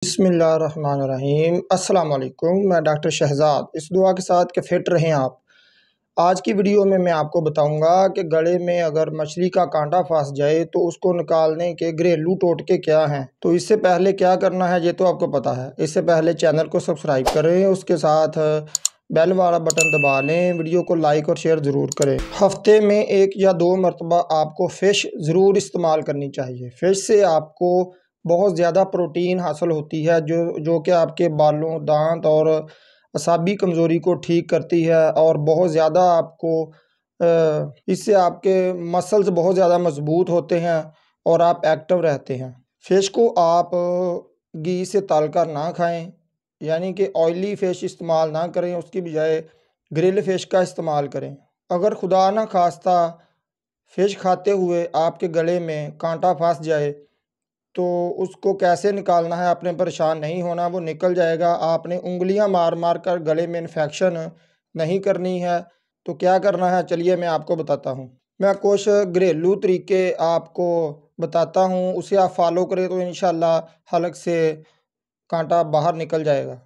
बिस्मिल्लाहिर्रहमानिर्रहीम। अस्सलाम वालेकुम। मैं डॉक्टर शहजाद इस दुआ के साथ कि फ़िट रहें आप। आज की वीडियो में मैं आपको बताऊंगा कि गले में अगर मछली का कांटा फंस जाए तो उसको निकालने के घरेलू टोटके क्या हैं। तो इससे पहले क्या करना है ये तो आपको पता है। इससे पहले चैनल को सब्सक्राइब करें, उसके साथ बेल वाला बटन दबा लें, वीडियो को लाइक और शेयर ज़रूर करें। हफ्ते में 1 या 2 मरतबा आपको फ़िश ज़रूर इस्तेमाल करनी चाहिए। फ़िश से आपको बहुत ज़्यादा प्रोटीन हासिल होती है जो कि आपके बालों, दांत और असाबी कमज़ोरी को ठीक करती है और बहुत ज़्यादा आपको इससे आपके मसल्स बहुत ज़्यादा मजबूत होते हैं और आप एक्टिव रहते हैं। फ़िश को आप घी से तल कर ना खाएं, यानी कि ऑयली फ़िश इस्तेमाल ना करें, उसकी बजाय ग्रिल फ़िश का इस्तेमाल करें। अगर खुदा ना खास्ता फ़िश खाते हुए आपके गले में कांटा फंस जाए तो उसको कैसे निकालना है, आपने परेशान नहीं होना, वो निकल जाएगा। आपने उंगलियां मार मार कर गले में इन्फेक्शन नहीं करनी है। तो क्या करना है चलिए मैं आपको बताता हूँ। मैं कुछ घरेलू तरीके आपको बताता हूँ, उसे आप फॉलो करें तो इंशाल्लाह हलक से कांटा बाहर निकल जाएगा।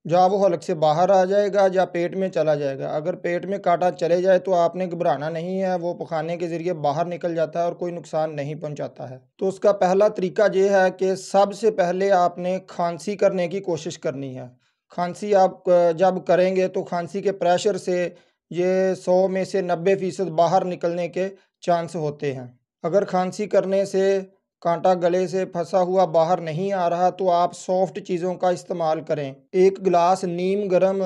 या वो हलक से बाहर आ जाएगा या पेट में चला जाएगा। अगर पेट में कांटा चले जाए तो आपने घबराना नहीं है, वो पखाने के ज़रिए बाहर निकल जाता है और कोई नुकसान नहीं पहुंचाता है। तो उसका पहला तरीका ये है कि सबसे पहले आपने खांसी करने की कोशिश करनी है। खांसी आप जब करेंगे तो खांसी के प्रेशर से ये 100 में से 90% बाहर निकलने के चांस होते हैं। अगर खांसी करने से कांटा गले से फंसा हुआ बाहर नहीं आ रहा तो आप सॉफ्ट चीज़ों का इस्तेमाल करें। 1 गिलास नीम गर्म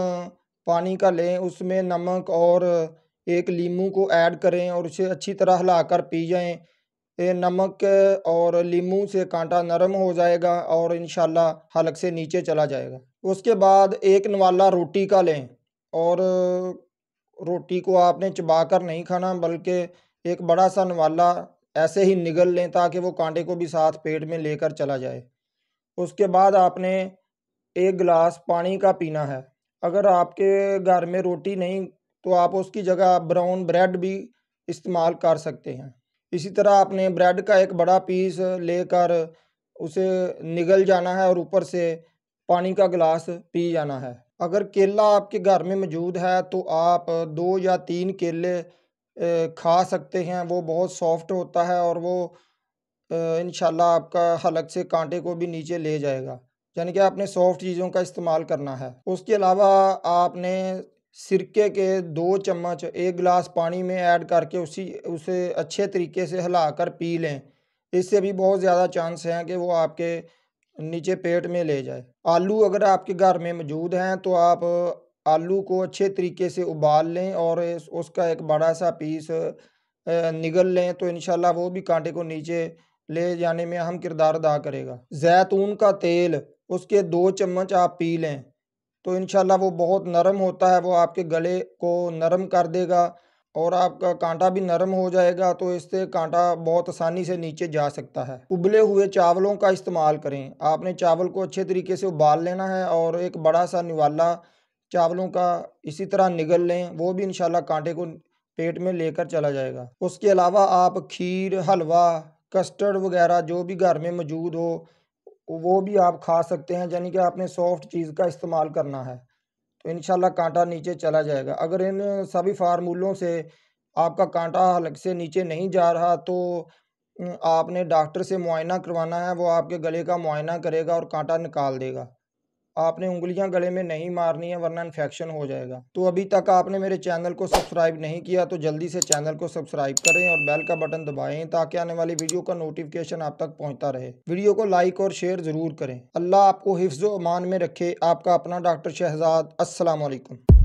पानी का लें, उसमें नमक और 1 लीमू को ऐड करें और उसे अच्छी तरह हिलाकर पी जाएं। ये नमक और लीमू से कांटा नरम हो जाएगा और इंशाल्लाह हलक से नीचे चला जाएगा। उसके बाद 1 नवाला रोटी का लें और रोटी को आपने चबाकर नहीं खाना, बल्कि एक बड़ा सा नवाला ऐसे ही निगल लें ताकि वो कांटे को भी साथ पेट में लेकर चला जाए। उसके बाद आपने 1 गिलास पानी का पीना है। अगर आपके घर में रोटी नहीं तो आप उसकी जगह ब्राउन ब्रेड भी इस्तेमाल कर सकते हैं। इसी तरह आपने ब्रेड का एक बड़ा पीस लेकर उसे निगल जाना है और ऊपर से पानी का गिलास पी जाना है। अगर केला आपके घर में मौजूद है तो आप 2 या 3 केले खा सकते हैं। वो बहुत सॉफ्ट होता है और वो इंशाल्लाह आपका हलक से कांटे को भी नीचे ले जाएगा। यानी कि आपने सॉफ्ट चीज़ों का इस्तेमाल करना है। उसके अलावा आपने सिरके के 2 चम्मच 1 गिलास पानी में ऐड करके उसे अच्छे तरीके से हिलाकर पी लें। इससे भी बहुत ज़्यादा चांस हैं कि वो आपके नीचे पेट में ले जाए। आलू अगर आपके घर में मौजूद हैं तो आप आलू को अच्छे तरीके से उबाल लें और उसका एक बड़ा सा पीस निगल लें तो इंशाल्लाह वो भी कांटे को नीचे ले जाने में अहम किरदार अदा करेगा। जैतून का तेल उसके 2 चम्मच आप पी लें तो इंशाल्लाह वो बहुत नरम होता है, वो आपके गले को नरम कर देगा और आपका कांटा भी नरम हो जाएगा। तो इससे कांटा बहुत आसानी से नीचे जा सकता है। उबले हुए चावलों का इस्तेमाल करें। आपने चावल को अच्छे तरीके से उबाल लेना है और एक बड़ा सा निवाला चावलों का इसी तरह निगल लें, वो भी इंशाल्लाह कांटे को पेट में लेकर चला जाएगा। उसके अलावा आप खीर, हलवा, कस्टर्ड वगैरह जो भी घर में मौजूद हो वो भी आप खा सकते हैं। यानी कि आपने सॉफ्ट चीज़ का इस्तेमाल करना है तो इंशाल्लाह कांटा नीचे चला जाएगा। अगर इन सभी फार्मूलों से आपका कांटा हलक से नीचे नहीं जा रहा तो आपने डॉक्टर से मुआयना करवाना है। वो आपके गले का मुआयना करेगा और कांटा निकाल देगा। आपने उंगलियां गले में नहीं मारनी है वरना इन्फेक्शन हो जाएगा। तो अभी तक आपने मेरे चैनल को सब्सक्राइब नहीं किया तो जल्दी से चैनल को सब्सक्राइब करें और बेल का बटन दबाएं ताकि आने वाली वीडियो का नोटिफिकेशन आप तक पहुंचता रहे। वीडियो को लाइक और शेयर ज़रूर करें। अल्लाह आपको हिफ्ज़ व अमान में रखे। आपका अपना डॉक्टर शहजाद। अस्सलाम वालेकुम।